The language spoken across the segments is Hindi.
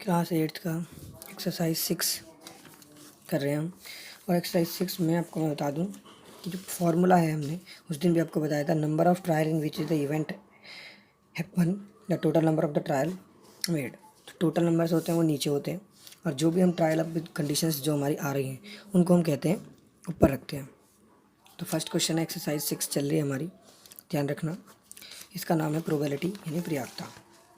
क्लास 8 का एक्सरसाइज 6 कर रहे हैं हम। और एक्सरसाइज 6 में आपको मैं बता दूं कि जो फार्मूला है, हमने उस दिन भी आपको बताया था, number of trial in which is the event happen the total number of the trial made. Total numbers होते हैं वो नीचे होते हैं, और जो भी हम ट्रायल अब कंडीशंस जो हमारी आ रही हैं उनको हम कहते हैं ऊपर रखते हैं। तो फर्स्ट क्वेश्चन है, एक्सरसाइज 6 चल रही है हमारी, ध्यान रखना। इसका नाम है प्रोबेबिलिटी यानी प्रयागता।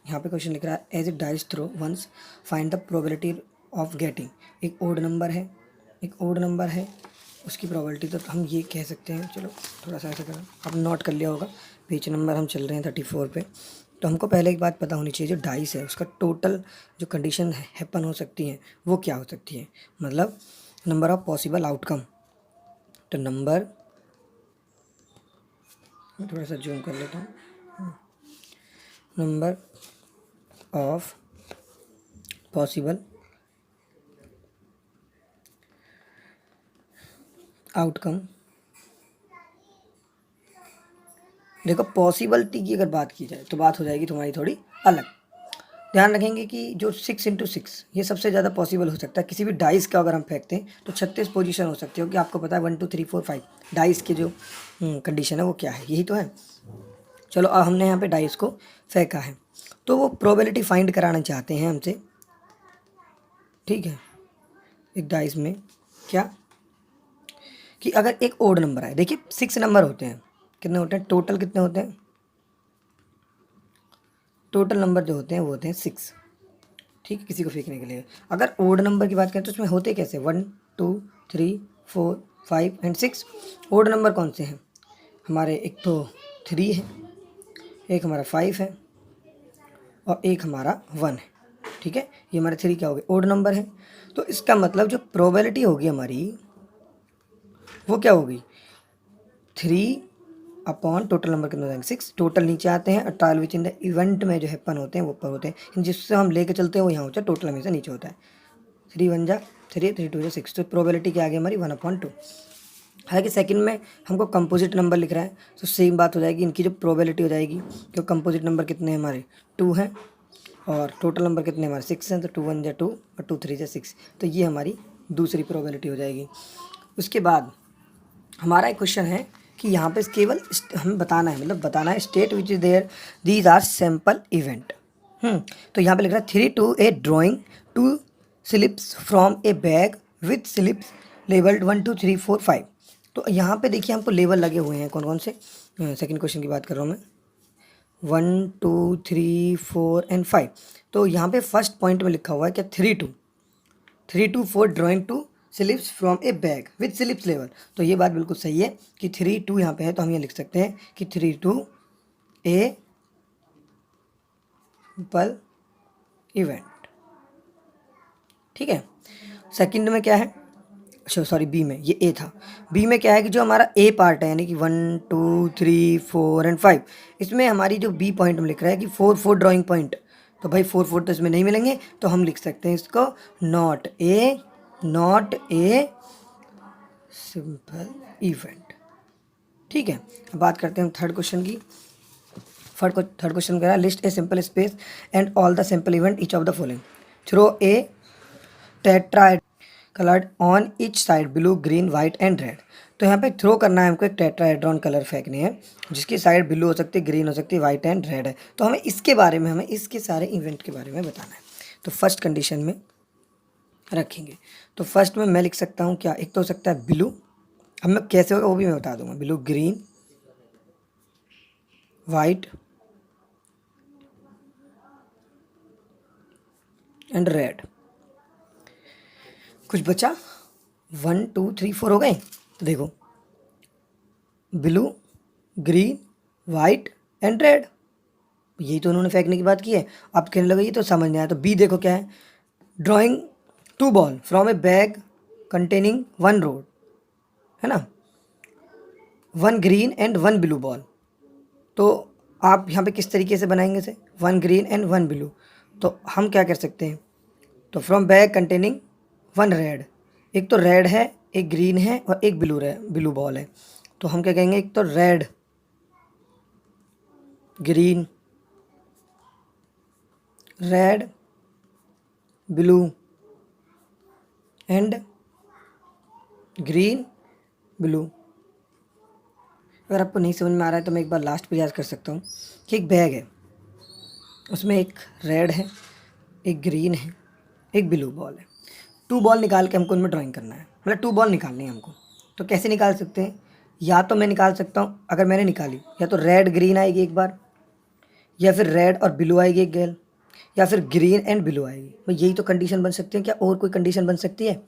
यहाँ पे क्वेश्चन लिख रहा है, as it dies throw once find the probability of getting. एक ओड नंबर है, उसकी प्रोबेबिलिटी। तो हम ये कह सकते हैं, चलो थोड़ा सा ऐसा करें, आप नोट कर लिया होगा। पेज नंबर हम चल रहे हैं 34 पे। तो हमको पहले एक बात पता होनी चाहिए, जो डाइस है उसका टोटल जो कंडीशन हैपन हो सकती हैं वो क्या हो सकती है, मतलब नंबर ऑफ पॉसिबल आउटकम। तो नंबर, मैं थोड़ा सा जूम कर लेता हूँ, नंबर ऑफ पॉसिबल आउटकम। देखो, पॉसिबिलिटी की अगर बात की जाए तो बात हो जाएगी तुम्हारी थोड़ी अलग। ध्यान रखेंगे कि जो 6 × 6 ये सबसे ज़्यादा पॉसिबल हो सकता है। किसी भी डाइस का अगर हम फेंकते हैं तो 36 पोजीशन हो सकती है, क्योंकि आपको पता है 1 2 3 4 5 डाइस की जो कंडीशन है वो क्या है, यही तो है। चलो, अब हमने यहाँ पे डाइस को फेंका है, तो वो प्रोबेबिलिटी फाइंड कराना चाहते हैं हमसे, ठीक है। एक डाइस में क्या कि अगर एक ओड नंबर आए, देखिए 6 नंबर होते हैं, कितने होते हैं टोटल, कितने होते हैं टोटल नंबर जो होते हैं वो होते हैं 6, ठीक है, किसी को फेंकने के लिए। अगर ओड नंबर की बात करें तो उसमें होते कैसे 1 2 3 4 5 एंड 6। ओड नंबर कौन से हैं हमारे, एक तो 3 है, एक हमारा 5 है, और एक हमारा 1 है, ठीक है। ये हमारे 3 क्या हो गए, ओड नंबर है। तो इसका मतलब जो प्रोबेबिलिटी होगी हमारी वो क्या होगी, 3 अपॉन टोटल नंबर कितने हो जाएंगे 6। टोटल नीचे आते हैं, और trial which in the event में जो हैपन होते हैं वो ऊपर होते हैं, जिससे हम लेके चलते हैं वो यहाँ होता है, टोटल हमेशा नीचे होता है। 3 1 जा 3, 3 2 जा 6। तो प्रोबेबिलिटी क्या आ गई हमारी 1/2। हालांकि सेकंड में हमको कंपोजिट नंबर लिख रहा है, तो सेम बात हो जाएगी, इनकी जो प्रोबेबिलिटी हो जाएगी, क्योंकि कंपोजिट नंबर कितने हैं हमारे 2 हैं, और टोटल नंबर कितने हमारे 6 हैं। तो 2 1 जा 2 और 2 3 जा 6। तो ये हमारी दूसरी प्रोबेबिलिटी हो जाएगी। उसके बाद हमारा एक क्वेश्चन है कि यहाँ पे केवल हमें बताना है, मतलब बताना है state which is there these are sample event. तो यहाँ पे लिख रहा है 3 2 a drawing 2 slips from a bag with slips labelled 1 2 3 4 5। तो यहाँ पे देखिए हमको लेबल लगे हुए हैं, कौन कौन से। सेकंड क्वेश्चन की बात कर रहा हूँ मैं, 1 2 3 4 एंड 5। तो यहाँ पे फर्स्ट पॉइंट में लिखा हुआ है क्या 3 2 4 drawing 2 slips from a bag with slips level. तो ये बात बिल्कुल सही है कि 3 2 यहाँ पे है, तो हम ये लिख सकते हैं कि 3 2 ए पल इवेंट, ठीक है। सेकंड में क्या है, सॉरी बी में, ये ए था। बी में क्या है कि जो हमारा ए पार्ट है, यानी कि 1 2 3 4 एंड 5, इसमें हमारी जो बी पॉइंट में लिख रहा है कि 4 4 ड्राइंग पॉइंट। तो भाई 4 4 तो इसमें नहीं मिलेंगे, तो हम लिख सकते हैं इसको नॉट ए सिंपल इवेंट, ठीक है। अब बात करते हैं हम थर्ड क्वेश्चन की। थर्ड क्वेश्चन कह रहा है, list a simple space and all the simple event each of the following. Throw a tetrahedron coloured on each side blue green white and red. तो यहाँ पे थ्रो करना है हमको, एक टेट्राहेड्रॉन कलर फेंकने हैं जिसकी साइड ब्लू हो सकती है, ग्रीन हो सकती है, वाइट एंड रेड है। तो हमें इसके बारे में, हमें इसके सारे इवेंट के बारे में बताना है। तो फर्स्ट कंडीशन में रखेंगे, तो फर्स्ट में मैं लिख सकता हूँ क्या, एक तो हो सकता है ब्लू, अब मैं कैसे होगा वो भी मैं बता दूंगा, blue green white and red. कुछ बचा, 1 2 3 4 हो गए। तो देखो, blue green white and red, यही तो उन्होंने फेंकने की बात की है। आप कहने लगे ये तो समझ नहीं आया, तो बी देखो क्या है, drawing 2 ball from a bag containing 1 road, है ना, 1 ग्रीन एंड 1 ब्लू बॉल। तो आप यहाँ पे किस तरीके से बनाएंगे से 1 ग्रीन एंड 1 ब्लू। तो हम क्या कर सकते हैं, तो फ्रॉम बैग कंटेनिंग 1 रेड, एक तो रेड है, एक ग्रीन है, और एक ब्लू बॉल है। तो हम क्या कहेंगे, एक तो red green red blue and green blue. अगर आपको नहीं समझ में आ रहा है तो मैं एक बार लास्ट पे याद कर सकता हूँ कि एक बैग है, उसमें एक रेड है, एक ग्रीन है, एक ब्लू बॉल है। 2 बॉल निकाल के हमको उनमें ड्राइंग करना है, मतलब 2 बॉल निकालनी है हमको। तो कैसे निकाल सकते हैं? या तो मैं निकाल सकता हूँ, अगर मैंने निकाली या तो रेड ग्रीन आएगी एक बार, या फिर रेड और ब्लू आएगी एक गेल, या फिर ग्रीन एंड ब्लू आएगी। तो यही तो कंडीशन बन सकती है, क्या और कोई कंडीशन बन सकती है?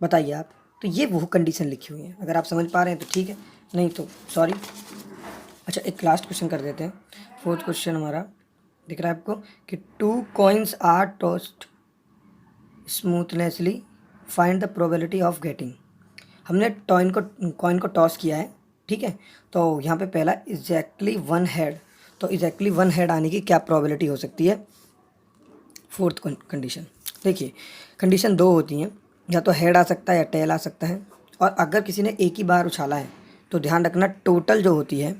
बताइए आप। तो ये वो कंडीशन लिखी हुई है, अगर आप समझ पा रहे हैं तो ठीक है, नहीं तो सॉरी। अच्छा, एक लास्ट क्वेश्चन कर देते हैं। 4th क्वेश्चन हमारा दिख रहा है आपको कि 2 coins are tossed simultaneously, find the probability of getting. हमने कॉइन को टॉस किया है, ठीक है। तो यहाँ पे पहला एग्जैक्टली 1 हेड, तो एग्जैक्टली 1 हेड आने की क्या प्रोबेबिलिटी हो सकती है? 4th कंडीशन देखिए, कंडीशन 2 होती हैं, या तो हेड आ सकता है या टेल आ सकता है। और अगर किसी ने एक ही बार उछाला है तो ध्यान रखना टोटल जो होती है